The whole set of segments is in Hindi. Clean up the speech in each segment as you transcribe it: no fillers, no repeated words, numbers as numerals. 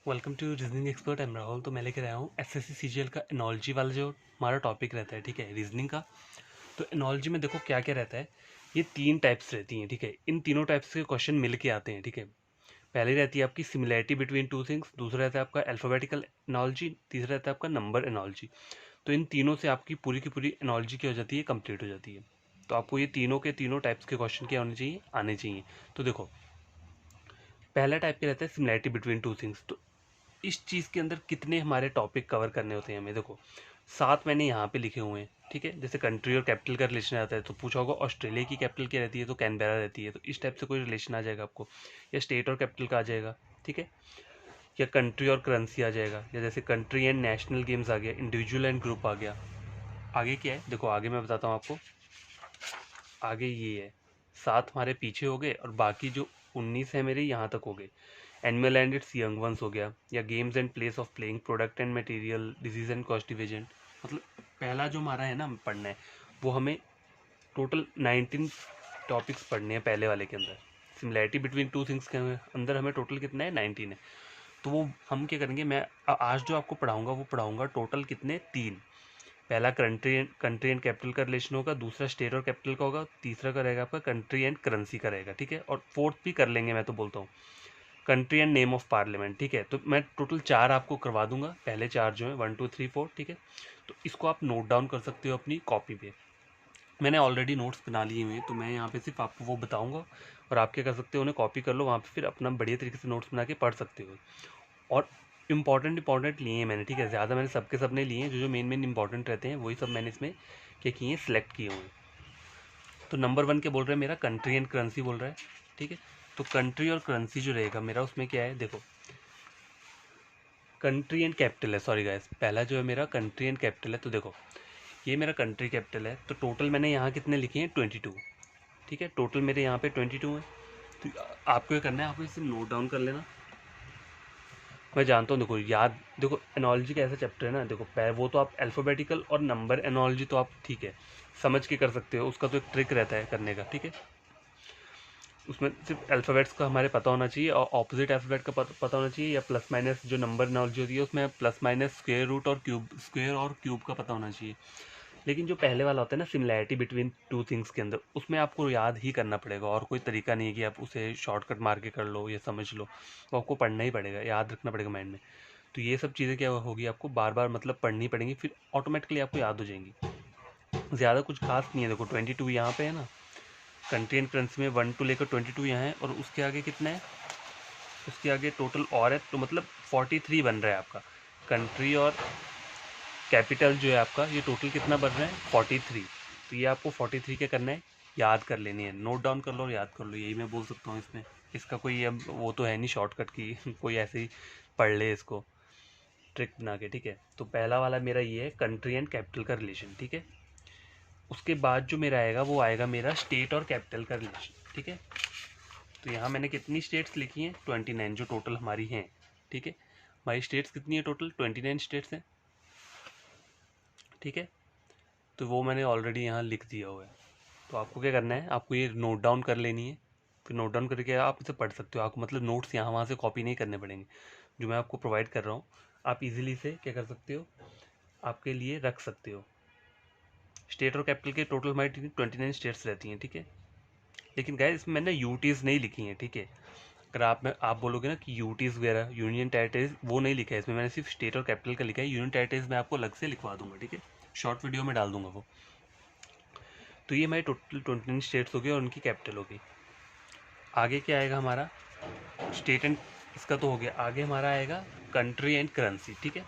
Welcome to reasoning expert. Am Rahul. तो मैं लेकर आया हूँ एसएससी सीजीएल का एनोलॉजी वाला जो हमारा टॉपिक रहता है, ठीक है, रीजनिंग का। तो एनोलॉजी में देखो क्या क्या रहता है। ये तीन टाइप्स रहती हैं, ठीक है। इन तीनों टाइप्स के क्वेश्चन मिल के आते हैं, ठीक है। पहले रहती है आपकी सिमिलैरिटी बिटवीन टू थिंग्स, दूसरा रहता है आपका अल्फाबेटिकल एनोलॉजी, तीसरा रहता है आपका नंबर एनोलॉजी। तो इन तीनों से आपकी पूरी की पूरी एनोलॉजी क्या हो जाती है, कंप्लीट हो जाती है। तो आपको ये तीनों के तीनों टाइप्स के क्वेश्चन क्या होने चाहिए, आने चाहिए। तो देखो, पहला टाइप क्या रहता है, सिमिलैरिटी बिटवीन टू थिंग्स। तो इस चीज़ के अंदर कितने हमारे टॉपिक कवर करने होते हैं हमें। देखो, 7 मैंने यहाँ पे लिखे हुए हैं, ठीक है। जैसे कंट्री और कैपिटल का रिलेशन आता है तो पूछा होगा ऑस्ट्रेलिया की कैपिटल क्या रहती है, तो कैनबेरा रहती है। तो इस टाइप से कोई रिलेशन आ जाएगा आपको, या स्टेट और कैपिटल का आ जाएगा, ठीक है। या कंट्री और करेंसी आ जाएगा, या जैसे कंट्री एंड नेशनल गेम्स आ गया, इंडिविजुअल एंड ग्रुप आ गया। आगे क्या है, देखो आगे मैं बताता हूँ आपको। आगे ये है, 7 हमारे पीछे हो गए और बाकी जो 19 है मेरे यहाँ तक हो गए। Animal and it's young ones हो गया, या games and place of playing, product and material, disease and cost division. मतलब पहला जो हमारा है ना पढ़ना है, वो हमें टोटल 19 टॉपिक्स पढ़ने हैं पहले वाले के अंदर। सिमिलैरिटी बिटवीन टू थिंग्स के अंदर हमें टोटल कितना है, 19 है। तो वो हम क्या करेंगे, मैं आज जो आपको पढ़ाऊंगा वो पढ़ाऊंगा टोटल कितने, 3। पहला कंट्री एंड कैपिटल का रिलेशन होगा, दूसरा स्टेट और कैपिटल का होगा, तीसरा का रहेगा आपका कंट्री एंड करेंसी का रहेगा, ठीक है। और फोर्थ भी कर लेंगे, मैं तो बोलता हूँ country and name of parliament, ठीक है। तो मैं टोटल 4 आपको करवा दूंगा, पहले 4 जो है 1 2 3 4, ठीक है। तो इसको आप नोट डाउन कर सकते हो अपनी कॉपी पे। मैंने ऑलरेडी नोट्स बना लिए हुए हैं, तो मैं यहाँ पे सिर्फ आपको वो बताऊंगा और आप क्या कर सकते हो, उन्हें कॉपी कर लो, वहाँ पे फिर अपना बढ़िया तरीके से नोट्स बना के पढ़ सकते हो। और इंपॉर्टेंट लिए हैं मैंने, ठीक है। ज़्यादा मैंने सबके सब नहीं लिए हैं, जो मेन इंपॉर्टेंट रहते हैं वही सब मैंने इसमें क्या किए हैं, सिलेक्ट किए हुए हैं। तो नंबर 1 क्या बोल रहे हैं, मेरा कंट्री एंड करेंसी बोल रहा है, ठीक है। तो कंट्री और करेंसी जो रहेगा मेरा, उसमें क्या है, देखो कंट्री एंड कैपिटल है, सॉरी गाइस, पहला जो है मेरा कंट्री एंड कैपिटल है। तो देखो, ये मेरा कंट्री कैपिटल है, तो टोटल मैंने यहाँ कितने लिखे हैं, 22, ठीक है। टोटल मेरे यहाँ पे 22 है। तो आपको ये करना है, आपको इसे नोट डाउन कर लेना। मैं जानता हूँ, देखो याद, देखो एनोलॉजी का ऐसा चैप्टर है ना, देखो वो तो आप अल्फ़ाबेटिकल और नंबर एनोलॉजी तो आप ठीक है समझ के कर सकते हो, उसका तो एक ट्रिक रहता है करने का, ठीक है। उसमें सिर्फ अल्फ़ाबेट्स का हमारे पता होना चाहिए और ऑपोजिट अल्फ़ाबेट का पता होना चाहिए, या प्लस माइनस जो नंबर एनोलॉजी होती है उसमें प्लस माइनस स्क्वायर रूट और क्यूब, स्क्वायर और क्यूब का पता होना चाहिए। लेकिन जो पहले वाला होता है ना, सिमिलैरिटी बिटवीन टू थिंग्स के अंदर, उसमें आपको याद ही करना पड़ेगा, और कोई तरीका नहीं है कि आप उसे शॉर्टकट मार के कर लो या समझ लो। वो आपको पढ़ना ही पड़ेगा, याद रखना पड़ेगा माइंड में। तो ये सब चीज़ें क्या होगी, आपको बार बार मतलब पढ़नी पड़ेंगी, फिर ऑटोमेटिकली आपको याद हो जाएंगी। ज़्यादा कुछ खास नहीं है। देखो 22 यहाँ पे है ना, कंट्री एंड करेंसी में 1 to लेकर 22 यहाँ है, और उसके आगे कितना है, उसके आगे टोटल और है, तो मतलब 43 बन रहा है आपका। कंट्री और कैपिटल जो है आपका, ये टोटल कितना बन रहा है, 43। तो ये आपको 43 क्या करना है, याद कर लेनी है, नोट डाउन कर लो और याद कर लो, यही मैं बोल सकता हूँ इसमें। इसका कोई अब वो तो है नहीं शॉर्टकट की कोई ऐसे ही पढ़ ले इसको ट्रिक बना के, ठीक है। तो पहला वाला मेरा ये है कंट्री एंड कैपिटल का रिलेशन, ठीक है। उसके बाद जो मेरा आएगा वो आएगा मेरा स्टेट और कैपिटल का रिलेशन, ठीक है। तो यहाँ मैंने कितनी स्टेट्स लिखी हैं, 29 जो टोटल हमारी हैं, ठीक है। हमारी स्टेट्स कितनी है, टोटल 29 स्टेट्स हैं, ठीक है। तो वो मैंने ऑलरेडी यहाँ लिख दिया हुआ है। तो आपको क्या करना है, आपको ये नोट डाउन कर लेनी है, फिर नोट डाउन करके आप इसे पढ़ सकते हो। आपको मतलब नोट्स यहाँ वहाँ से कॉपी नहीं करने पड़ेंगे, जो मैं आपको प्रोवाइड कर रहा हूँ आप इजीली से क्या कर सकते हो, आपके लिए रख सकते हो। स्टेट और कैपिटल के टोटल हमारी 29 स्टेट्स रहती हैं, ठीक है। लेकिन गाइस इसमें मैंने यूटीज़ नहीं लिखी हैं, ठीक है। अगर आप बोलोगे ना कि यूटीज़ वगैरह, यूनियन टेरिटरीज, वो नहीं लिखा है इसमें, मैंने सिर्फ स्टेट और कैपिटल का लिखा है। यूनियन टेरिटरीज मैं आपको अलग से लिखवा दूंगा, ठीक है, शॉर्ट वीडियो में डाल दूंगा वो। तो ये हमारी टोटल 29 स्टेट्स हो गई और उनकी कैपिटल हो गई। आगे क्या आएगा हमारा, स्टेट एंड, इसका तो हो गया। आगे हमारा आएगा कंट्री एंड करेंसी, ठीक है।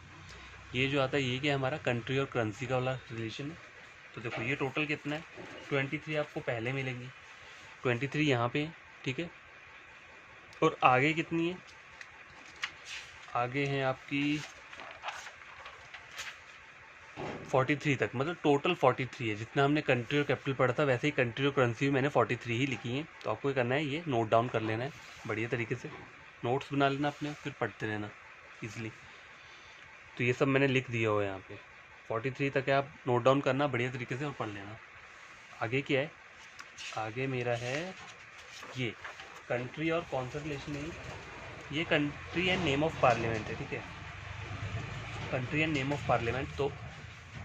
ये जो आता है ये क्या है, हमारा कंट्री और करेंसी का वाला रिलेशन है। तो देखो ये टोटल कितना है, 23 आपको पहले मिलेंगी, 23 यहाँ पे, ठीक है। और आगे कितनी है, आगे हैं आपकी 43 तक, मतलब टोटल 43 है। जितना हमने कंट्री और कैपिटल पढ़ा था वैसे ही कंट्री और करेंसी भी मैंने 43 ही लिखी है। तो आपको ये करना है, ये नोट डाउन कर लेना है बढ़िया तरीके से, नोट्स बना लेना अपने, फिर पढ़ते रहना ईजिली। तो ये सब मैंने लिख दिया हुआ है यहाँ पे, 43 तक है, आप नोट डाउन करना बढ़िया तरीके से और पढ़ लेना। आगे क्या है, आगे मेरा है ये कंट्री और कौन सा रिलेशन है, ये country and name of parliament है, ठीक है, country and name of parliament. तो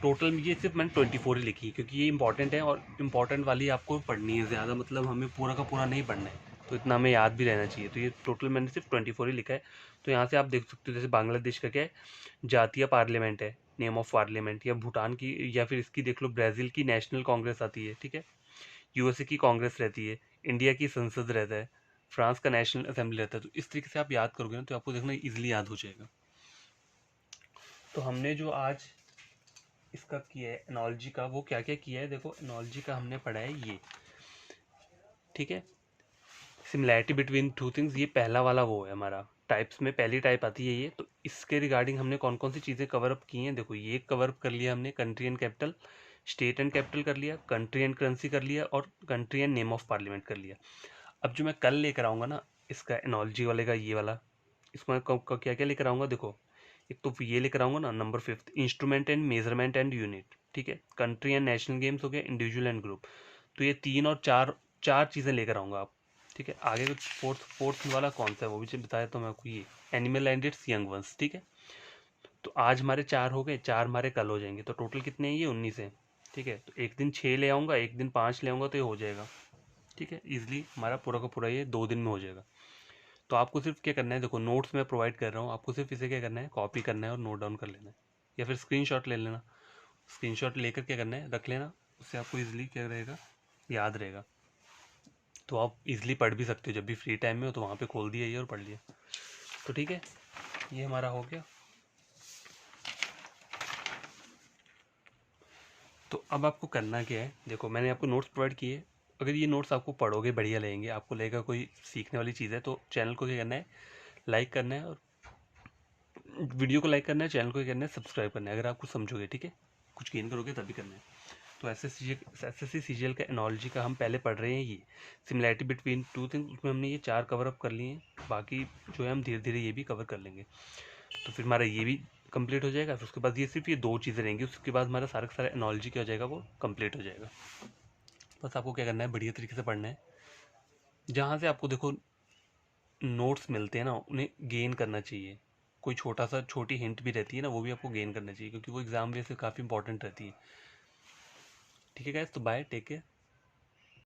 टोटल ये सिर्फ मैंने 24 ही लिखी क्योंकि ये इंपॉर्टेंट है और इम्पॉर्टेंट वाली आपको पढ़नी है ज़्यादा, मतलब हमें पूरा का पूरा नहीं पढ़ना है, तो इतना हमें याद भी रहना चाहिए। तो ये टोटल मैंने सिर्फ 24 ही लिखा है। तो यहाँ से आप देख सकते हो, जैसे बांग्लादेश का क्या है, जातीय पार्लियामेंट है, नेम ऑफ पार्लियामेंट, या भूटान की, या फिर इसकी देख लो, ब्राज़ील की नेशनल कांग्रेस आती है, ठीक है, यूएसए की कांग्रेस रहती है, इंडिया की संसद रहता है, फ्रांस का नेशनल असेंबली रहता है। तो इस तरीके से आप याद करोगे ना तो आपको देखना इजीली याद हो जाएगा। तो हमने जो आज इसका किया है एनोलॉजी का, वो क्या क्या किया है देखो, एनोलॉजी का हमने पढ़ा है ये, ठीक है, सिमिलैरिटी बिटवीन टू थिंग्स, ये पहला वाला वो है हमारा, टाइप्स में पहली टाइप आती है ये। तो इसके रिगार्डिंग हमने कौन कौन सी चीज़ें कवर अप की हैं, देखो ये कवर अप कर लिया हमने, country and capital, state and capital कर लिया, कंट्री एंड करेंसी कर लिया, और country and name of parliament कर लिया। अब जो मैं कल लेकर आऊँगा ना इसका एनोलॉजी वाले का, ये वाला, इसमें क्या क्या लेकर आऊँगा देखो, एक तो ये लेकर आऊँगा ना number 5, instrument and measurement and unit, ठीक है, कंट्री एंड नेशनल गेम्स हो गया, इंडिविजुअल एंड ग्रुप। तो ये 3 और 4 चार चीज़ें लेकर आऊँगा आप, ठीक है। आगे कुछ फोर्थ वाला कौन सा है वो भी बताया तो मैं आपको, ये animal and it's young ones, ठीक है। तो आज हमारे 4 हो गए, 4 हमारे कल हो जाएंगे, तो टोटल कितने हैं, ये 19 है, ठीक है। तो एक दिन 6 ले आऊँगा, एक दिन 5 ले आऊँगा, तो ये हो जाएगा, ठीक है, इजीली हमारा पूरा का पूरा ये 2 दिन में हो जाएगा। तो आपको सिर्फ क्या करना है, देखो नोट्स मैं प्रोवाइड कर रहा हूँ, आपको सिर्फ इसे क्या करना है, कॉपी करना है और नोट डाउन कर लेना है, या फिर स्क्रीनशॉट ले लेना, स्क्रीनशॉट लेकर क्या करना है, रख लेना, उससे आपको इजीली क्या रहेगा, याद रहेगा। तो आप इजीली पढ़ भी सकते हो, जब भी फ्री टाइम में हो तो वहाँ पे खोल दिया ये और पढ़ लिया। तो ठीक है, ये हमारा हो गया। तो अब आपको करना क्या है, देखो मैंने आपको नोट्स प्रोवाइड किए, अगर ये नोट्स आपको पढ़ोगे बढ़िया लगेंगे, आपको लगेगा कोई सीखने वाली चीज़ है, तो चैनल को क्या करना है, लाइक करना है, और वीडियो को लाइक करना है, चैनल को क्या करना है, सब्सक्राइब करना है, अगर आप कुछ समझोगे, ठीक है, कुछ गेन करोगे तभी करना है। तो एसएससी सीजीएल का एनोलॉजी का हम पहले पढ़ रहे हैं, ये सिमिलैरिटी बिटवीन टू थिंग्स, उसमें हमने ये 4 कवर अप कर लिए हैं, बाकी जो है हम धीरे धीरे ये भी कवर कर लेंगे। तो फिर हमारा ये भी कंप्लीट हो जाएगा, फिर उसके बाद ये सिर्फ ये 2 चीज़ें रहेंगी, उसके बाद हमारा सारा का सारा एनोलॉजी क्या हो जाएगा, वो कंप्लीट हो जाएगा। बस आपको क्या करना है, बढ़िया तरीके से पढ़ना है, जहाँ से आपको देखो नोट्स मिलते हैं ना, उन्हें गेन करना चाहिए, कोई छोटी हिंट भी रहती है ना, वो भी आपको गेन करना चाहिए, क्योंकि वो एग्जाम बेस से काफ़ी इंपॉर्टेंट रहती है। ठीक है गाइस, तो बाय, टेक केयर।